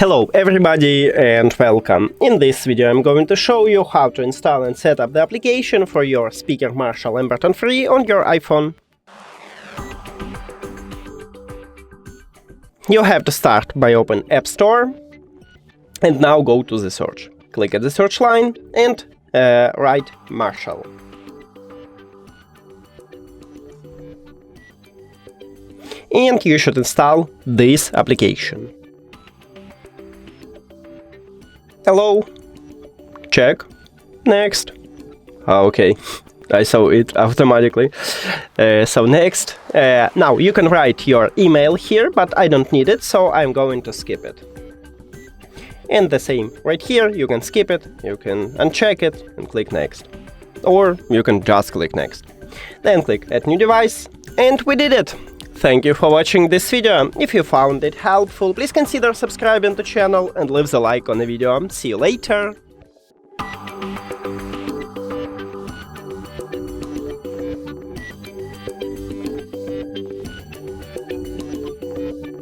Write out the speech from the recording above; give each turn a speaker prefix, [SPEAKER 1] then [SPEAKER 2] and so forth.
[SPEAKER 1] Hello everybody and welcome. In this video I'm going to show you how to install and set up the application for your speaker MARSHALL Emberton III on your iPhone. You have to start by open App Store and now go to the search. Click at the search line and write MARSHALL. And you should install this application. Hello. Check. Next. Okay, I saw it automatically. So next. Now you can write your email here, but I don't need it, so I'm going to skip it. And the same right here, you can skip it, you can uncheck it and click next. Or you can just click next. Then click add new device, and we did it! Thank you for watching this video. If you found it helpful, please consider subscribing to the channel and leave the like on the video. See you later!